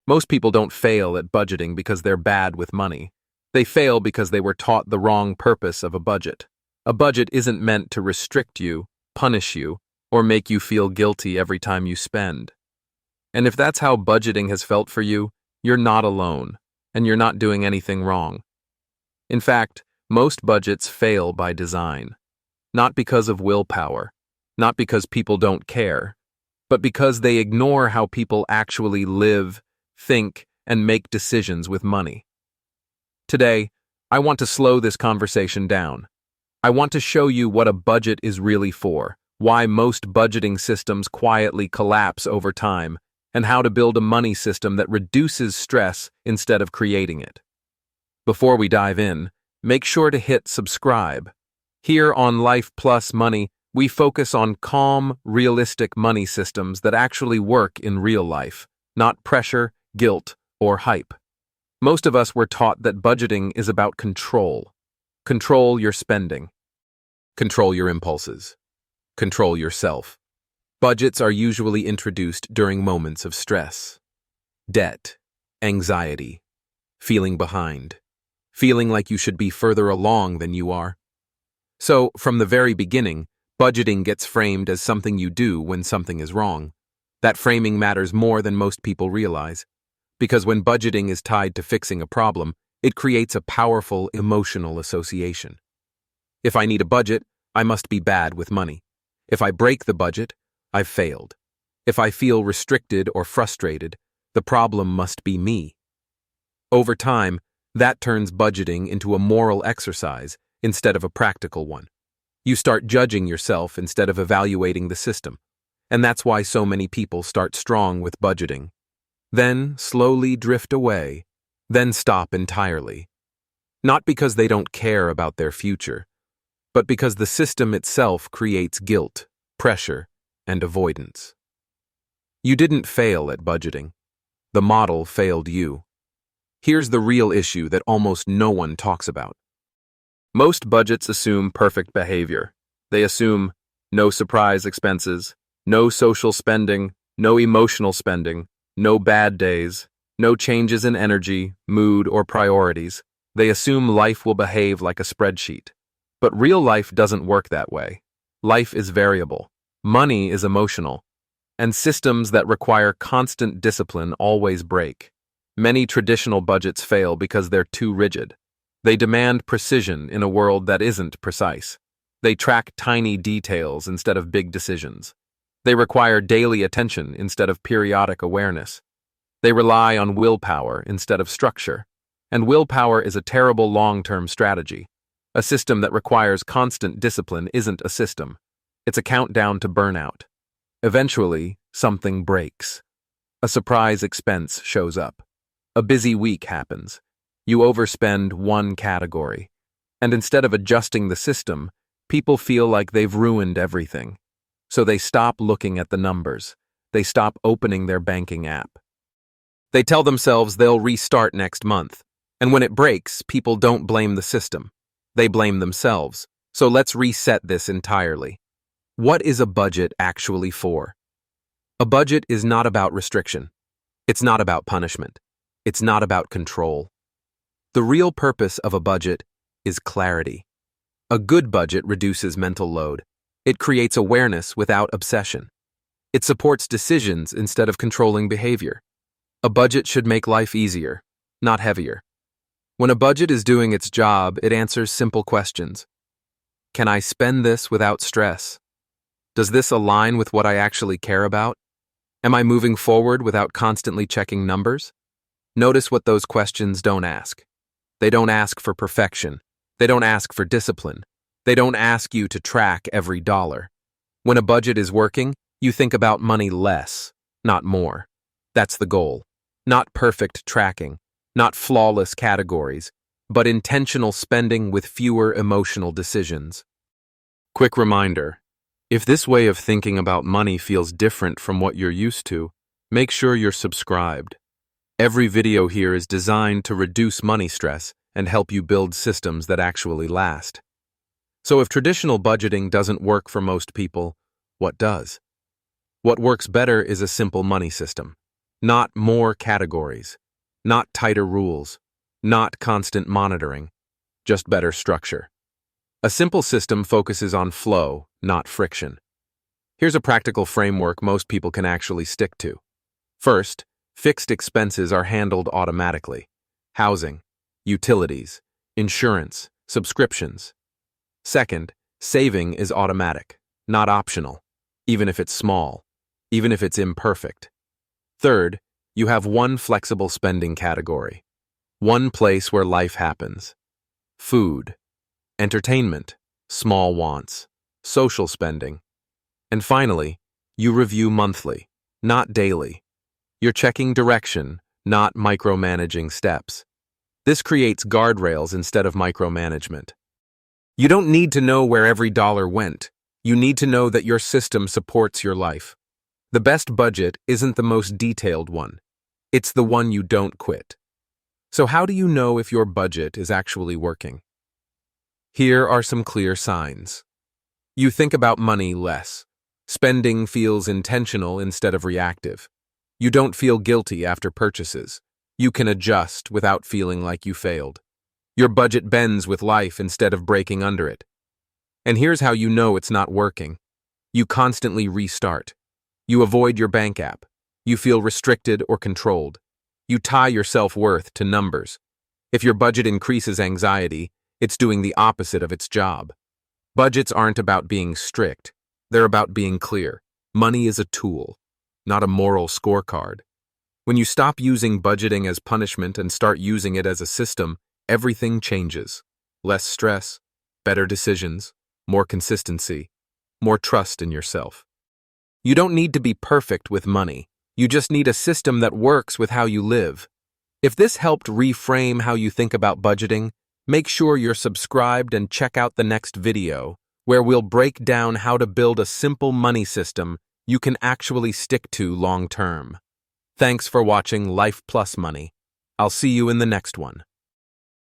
Most people don't fail at budgeting because they're bad with money. They fail because they were taught the wrong purpose of a budget. A budget isn't meant to restrict you, punish you, or make you feel guilty every time you spend. And if that's how budgeting has felt for you, you're not alone, and you're not doing anything wrong. In fact, most budgets fail by design. Not because of willpower, not because people don't care, but because they ignore how people actually live, think, and make decisions with money. Today, I want to slow this conversation down. I want to show you what a budget is really for, why most budgeting systems quietly collapse over time, and how to build a money system that reduces stress instead of creating it. Before we dive in, make sure to hit subscribe. Here on Life Plus Money, we focus on calm, realistic money systems that actually work in real life, not pressure, guilt, or hype. Most of us were taught that budgeting is about control. Control your spending. Control your impulses. Control yourself. Budgets are usually introduced during moments of stress. Debt, anxiety, feeling behind, feeling like you should be further along than you are. So, from the very beginning, budgeting gets framed as something you do when something is wrong. That framing matters more than most people realize, because when budgeting is tied to fixing a problem, it creates a powerful emotional association. If I need a budget, I must be bad with money. If I break the budget, I've failed. If I feel restricted or frustrated, the problem must be me. Over time, that turns budgeting into a moral exercise instead of a practical one. You start judging yourself instead of evaluating the system, and that's why so many people start strong with budgeting, then slowly drift away, then stop entirely. Not because they don't care about their future, but because the system itself creates guilt, pressure, and avoidance. You didn't fail at budgeting. The model failed you. Here's the real issue that almost no one talks about. Most budgets assume perfect behavior. They assume no surprise expenses, no social spending, no emotional spending, no bad days, no changes in energy, mood, or priorities. They assume life will behave like a spreadsheet. But real life doesn't work that way. Life is variable. Money is emotional. And systems that require constant discipline always break. Many traditional budgets fail because they're too rigid. They demand precision in a world that isn't precise. They track tiny details instead of big decisions. They require daily attention instead of periodic awareness. They rely on willpower instead of structure. And willpower is a terrible long-term strategy. A system that requires constant discipline isn't a system. It's a countdown to burnout. Eventually, something breaks. A surprise expense shows up. A busy week happens. You overspend one category. And instead of adjusting the system, people feel like they've ruined everything. So they stop looking at the numbers. They stop opening their banking app. They tell themselves they'll restart next month. And when it breaks, people don't blame the system. They blame themselves. So let's reset this entirely. What is a budget actually for? A budget is not about restriction. It's not about punishment. It's not about control. The real purpose of a budget is clarity. A good budget reduces mental load. It creates awareness without obsession. It supports decisions instead of controlling behavior. A budget should make life easier, not heavier. When a budget is doing its job, it answers simple questions. Can I spend this without stress? Does this align with what I actually care about? Am I moving forward without constantly checking numbers? Notice what those questions don't ask. They don't ask for perfection. They don't ask for discipline. They don't ask you to track every dollar. When a budget is working, you think about money less, not more. That's the goal. Not perfect tracking, not flawless categories, but intentional spending with fewer emotional decisions. Quick reminder, if this way of thinking about money feels different from what you're used to, make sure you're subscribed. Every video here is designed to reduce money stress and help you build systems that actually last. So if traditional budgeting doesn't work for most people, what does? What works better is a simple money system. Not more categories, not tighter rules, not constant monitoring, just better structure. A simple system focuses on flow, not friction. Here's a practical framework most people can actually stick to. First, fixed expenses are handled automatically. Housing, utilities, insurance, subscriptions. Second, saving is automatic, not optional, even if it's small, even if it's imperfect. Third, you have one flexible spending category, one place where life happens. Food, entertainment, small wants, social spending. And finally, you review monthly, not daily. You're checking direction, not micromanaging steps. This creates guardrails instead of micromanagement. You don't need to know where every dollar went. You need to know that your system supports your life. The best budget isn't the most detailed one. It's the one you don't quit. So how do you know if your budget is actually working? Here are some clear signs. You think about money less. Spending feels intentional instead of reactive. You don't feel guilty after purchases. You can adjust without feeling like you failed. Your budget bends with life instead of breaking under it. And here's how you know it's not working. You constantly restart. You avoid your bank app. You feel restricted or controlled. You tie your self-worth to numbers. If your budget increases anxiety, it's doing the opposite of its job. Budgets aren't about being strict. They're about being clear. Money is a tool, not a moral scorecard. When you stop using budgeting as punishment and start using it as a system, everything changes. Less stress, better decisions, more consistency, more trust in yourself. You don't need to be perfect with money. You just need a system that works with how you live. If this helped reframe how you think about budgeting, make sure you're subscribed and check out the next video, where we'll break down how to build a simple money system you can actually stick to long term. Thanks for watching Life Plus Money. I'll see you in the next one.